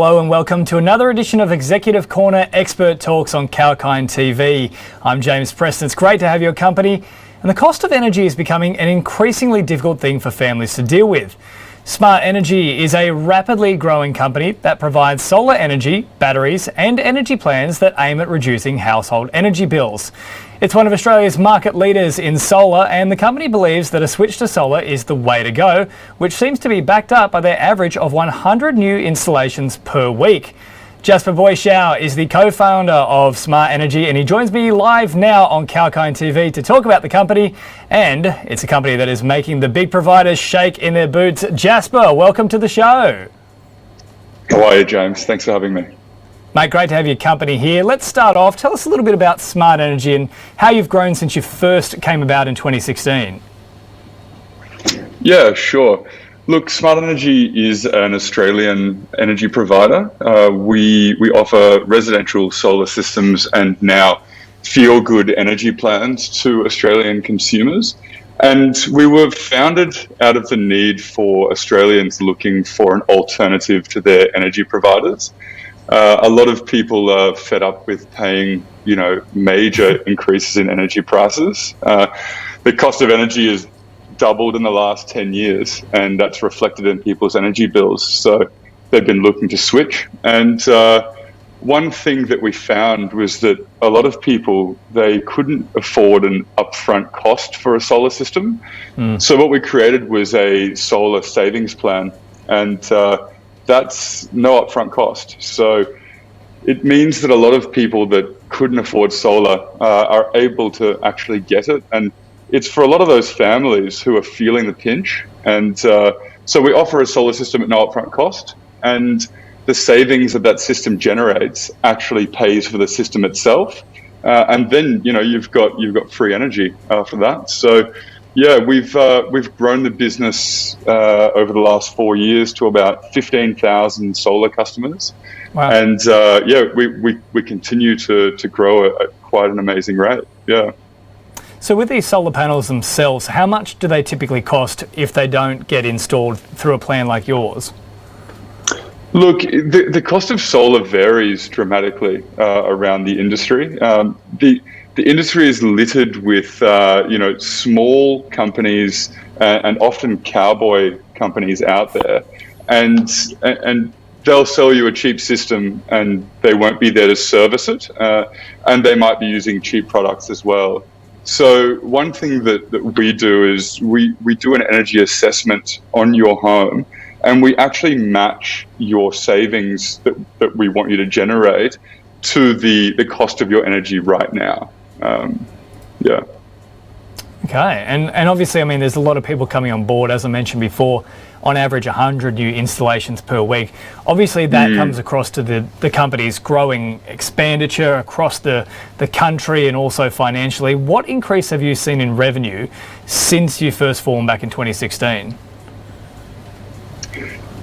Hello and welcome to another edition of Executive Corner Expert Talks on 𝐊𝐴𝐚 TV. I'm James Preston. It's great to have your company. And the cost of energy is becoming an increasingly difficult thing for families to deal with. Smart Energy is a rapidly growing company that provides solar energy, batteries and energy plans that aim at reducing household energy bills. It's one of Australia's market leaders in solar, and the company believes that a switch to solar is the way to go, which seems to be backed up by their average of 100 new installations per week. Jasper Boyschau is the co-founder of Smart Energy, and he joins me live now on 𝐊𝐴𝐚 TV to talk about the company. And it's a company that is making the big providers shake in their boots. Jasper, welcome to the show. How are you, James? Thanks for having me. Mate, great to have your company here. Let's start off. Tell us a little bit about Smart Energy and how you've grown since you first came about in 2016. Yeah, sure. Look, Smart Energy is an Australian energy provider. We offer residential solar systems and now feel-good energy plans to Australian consumers. And we were founded out of the need for Australians looking for an alternative to their energy providers. A lot of people are fed up with paying, major increases in energy prices. The cost of energy is doubled in the last 10 years, and that's reflected in people's energy bills. So they've been looking to switch. And one thing that we found was that a lot of people, they couldn't afford an upfront cost for a solar system. So what we created was a solar savings plan, and that's no upfront cost. So it means that a lot of people that couldn't afford solar are able to actually get it. And it's for a lot of those families who are feeling the pinch. And so we offer a solar system at no upfront cost, and the savings that system generates actually pays for the system itself. And then, you've got free energy after that. So yeah, we've grown the business over the last 4 years to about 15,000 solar customers. Wow. And we continue to grow at quite an amazing rate. Yeah. So with these solar panels themselves, how much do they typically cost if they don't get installed through a plan like yours? Look, the cost of solar varies dramatically around the industry. The industry is littered with small companies and often cowboy companies out there, and they'll sell you a cheap system and they won't be there to service it, and they might be using cheap products as well. So one thing that we do is we do an energy assessment on your home, and we actually match your savings that we want you to generate to the cost of your energy right now. Yeah. Okay, and obviously, there's a lot of people coming on board, as I mentioned before, on average 100 new installations per week. Obviously, that comes across to the company's growing expenditure across the country and also financially. What increase have you seen in revenue since you first formed back in 2016?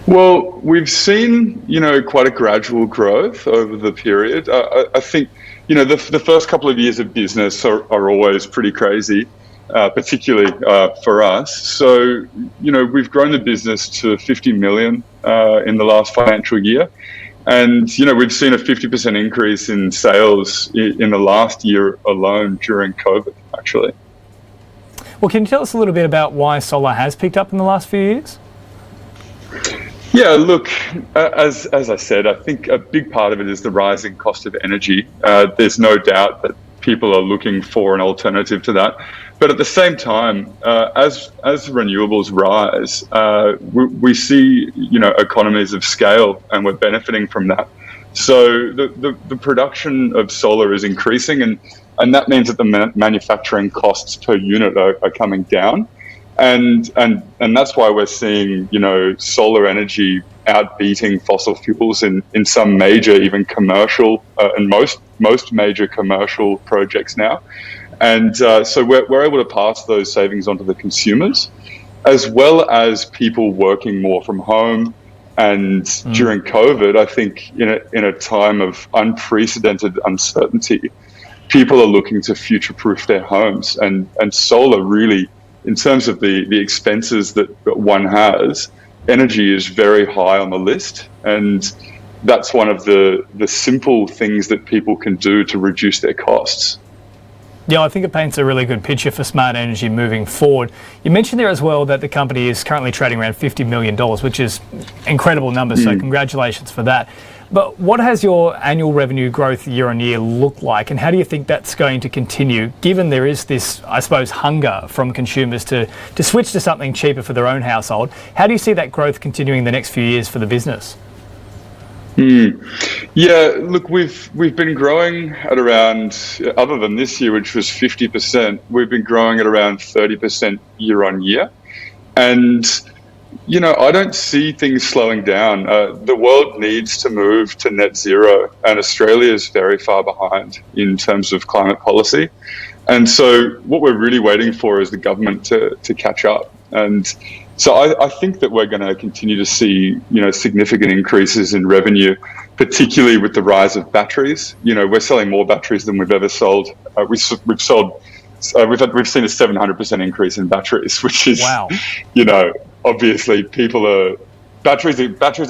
Well, we've seen, quite a gradual growth over the period. I think, the first couple of years of business are always pretty crazy, particularly for us. So, we've grown the business to 50 million in the last financial year. And, we've seen a 50% increase in sales in the last year alone during COVID, actually. Well, can you tell us a little bit about why solar has picked up in the last few years? Yeah, look, as I said, I think a big part of it is the rising cost of energy. There's no doubt that people are looking for an alternative to that. But at the same time, as renewables rise, we see, economies of scale, and we're benefiting from that. So the production of solar is increasing, and that means that the manufacturing costs per unit are coming down. And that's why we're seeing, solar energy outbeating fossil fuels in some major, even commercial, and most major commercial projects now. And so we're able to pass those savings on to the consumers, as well as people working more from home. And during COVID, I think in a time of unprecedented uncertainty, people are looking to future-proof their homes, and solar really, in terms of the expenses that one has, energy is very high on the list. And that's one of the simple things that people can do to reduce their costs. Yeah, I think it paints a really good picture for smart energy moving forward. You mentioned there as well that the company is currently trading around $50 million, which is incredible numbers, so congratulations for that. But what has your annual revenue growth year on year look like, and how do you think that's going to continue, given there is this, I suppose, hunger from consumers to switch to something cheaper for their own household? How do you see that growth continuing the next few years for the business? Yeah, look, we've been growing at around, other than this year, which was 50%, we've been growing at around 30% year on year. And, you know, I don't see things slowing down. The world needs to move to net zero, and Australia is very far behind in terms of climate policy. And so what we're really waiting for is the government to catch up. And so I think that we're going to continue to see, you know, significant increases in revenue, particularly with the rise of batteries. You know, we're selling more batteries than we've ever sold. We've seen a 700% increase in batteries, which is, wow. You know, obviously batteries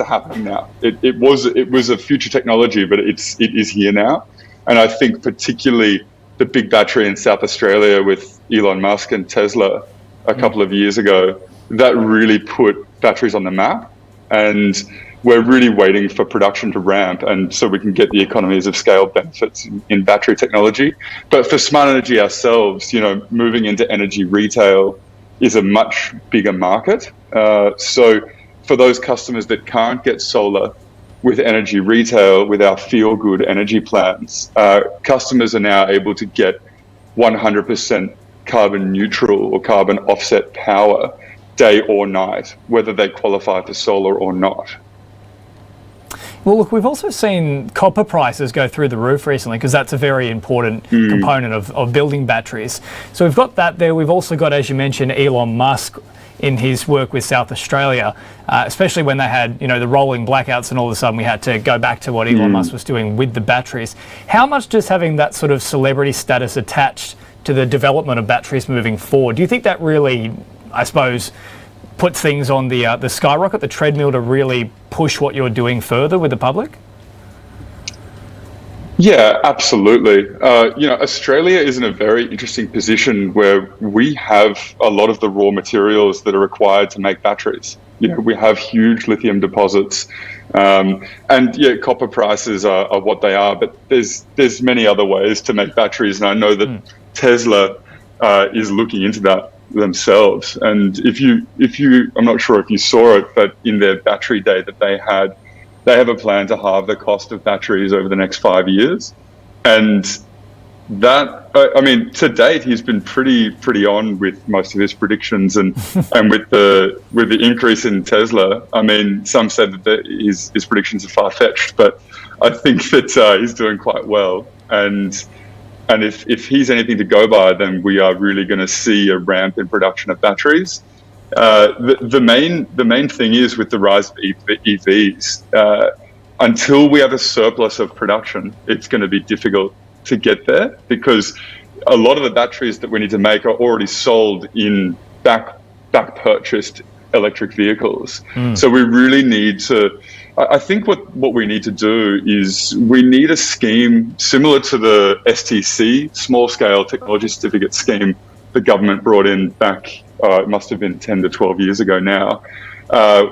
are happening now. It was a future technology, but it is here now. And I think particularly the big battery in South Australia with Elon Musk and Tesla a couple of years ago, that really put batteries on the map, and we're really waiting for production to ramp, and so we can get the economies of scale benefits in battery technology. But for smart energy ourselves, you know, moving into energy retail is a much bigger market. So for those customers that can't get solar with energy retail, with our Feel Good energy plans, customers are now able to get 100% carbon neutral or carbon offset power day or night, whether they qualify for solar or not. Well, look, we've also seen copper prices go through the roof recently, because that's a very important component of building batteries. So we've got that there. We've also got, as you mentioned, Elon Musk in his work with South Australia, especially when they had, you know, the rolling blackouts, and all of a sudden we had to go back to what Elon Musk was doing with the batteries. How much does having that sort of celebrity status attached to the development of batteries moving forward, do you think that really, I suppose, puts things on the skyrocket, the treadmill, to really push what you're doing further with the public? Yeah, absolutely. You know, Australia is in a very interesting position where we have a lot of the raw materials that are required to make batteries. You know, we have huge lithium deposits, and yeah, copper prices are what they are, but there's many other ways to make batteries, and I know that Tesla is looking into that themselves. And if you I'm not sure if you saw it, but in their battery day that they have a plan to halve the cost of batteries over the next 5 years. And that, I mean, to date, he's been pretty on with most of his predictions, and with the increase in Tesla, I mean, some said that his predictions are far-fetched, but I think that he's doing quite well. And if he's anything to go by, then we are really going to see a ramp in production of batteries. The main thing is, with the rise of EVs, until we have a surplus of production, it's going to be difficult to get there, because a lot of the batteries that we need to make are already sold in back purchased electric vehicles. So we really need to, I think what we need to do is we need a scheme similar to the STC, Small Scale Technology Certificate scheme, the government brought in back, it must have been 10 to 12 years ago now,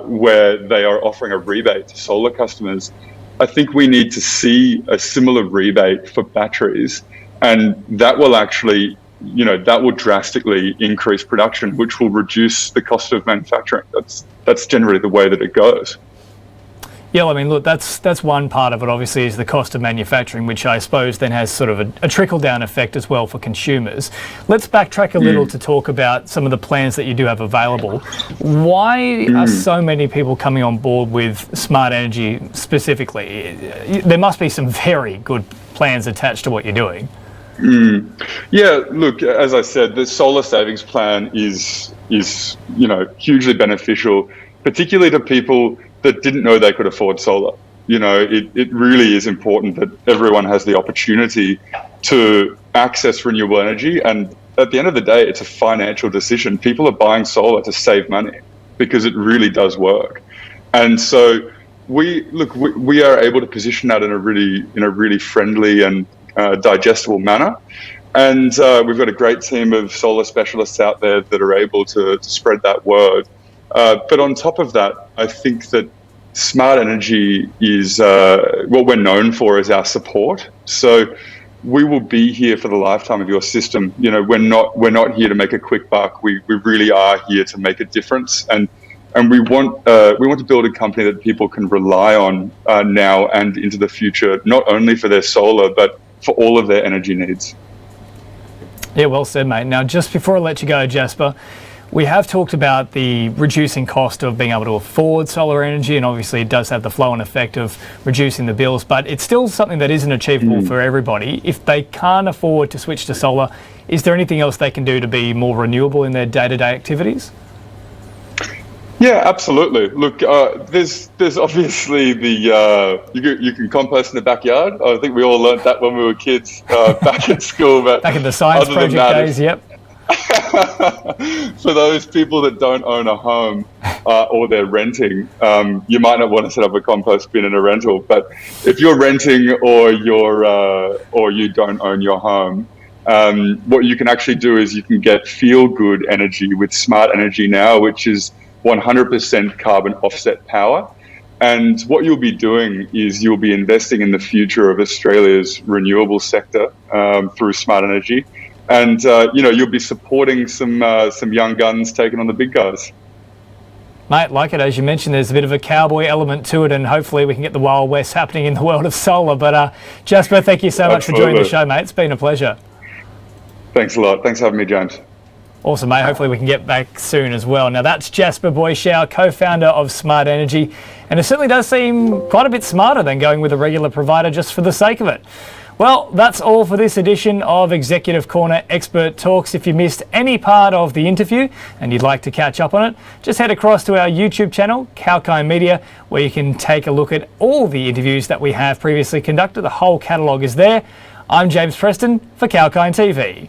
where they are offering a rebate to solar customers. I think we need to see a similar rebate for batteries, and that will actually, you know, that will drastically increase production, which will reduce the cost of manufacturing. That's generally the way that it goes. Yeah, I mean, look, that's one part of it, obviously, is the cost of manufacturing, which I suppose then has sort of a trickle-down effect as well for consumers. Let's backtrack a little to talk about some of the plans that you do have available. Why are so many people coming on board with smart energy specifically? There must be some very good plans attached to what you're doing. Yeah, look, as I said, the solar savings plan is you know, hugely beneficial, particularly to people that didn't know they could afford solar. You know, it really is important that everyone has the opportunity to access renewable energy. And at the end of the day, it's a financial decision. People are buying solar to save money because it really does work. And so we are able to position that in a really friendly and digestible manner. And we've got a great team of solar specialists out there that are able to spread that word. But on top of that, I think that smart energy is what we're known for is our support. So we will be here for the lifetime of your system. You know, we're not here to make a quick buck. We really are here to make a difference. And we want to build a company that people can rely on now and into the future, not only for their solar, but for all of their energy needs. Yeah, well said, mate. Now, just before I let you go, Jasper, we have talked about the reducing cost of being able to afford solar energy, and obviously it does have the flow-on effect of reducing the bills, but it's still something that isn't achievable for everybody. If they can't afford to switch to solar, is there anything else they can do to be more renewable in their day-to-day activities? Yeah, absolutely. Look, there's obviously the you can compost in the backyard. I think we all learnt that when we were kids back at school. But back in the science project days, yep. For those people that don't own a home or they're renting, you might not want to set up a compost bin in a rental. But if you're renting or you don't own your home, what you can actually do is you can get feel-good energy with Smart Energy now, which is 100% carbon offset power. And what you'll be doing is you'll be investing in the future of Australia's renewable sector through Smart Energy. And, you'll be supporting some young guns taking on the big guys. Mate, like it, as you mentioned, there's a bit of a cowboy element to it, and hopefully we can get the Wild West happening in the world of solar. But Jasper, thank you so much for joining the show, mate. It's been a pleasure. Thanks a lot. Thanks for having me, James. Awesome, mate. Hopefully we can get back soon as well. Now, that's Jasper Boyschau, co-founder of Smart Energy, and it certainly does seem quite a bit smarter than going with a regular provider just for the sake of it. Well, that's all for this edition of Executive Corner Expert Talks. If you missed any part of the interview and you'd like to catch up on it, just head across to our YouTube channel, 𝐊𝐚𝐥 Media, where you can take a look at all the interviews that we have previously conducted. The whole catalogue is there. I'm James Preston for 𝐊𝐚𝐥 TV.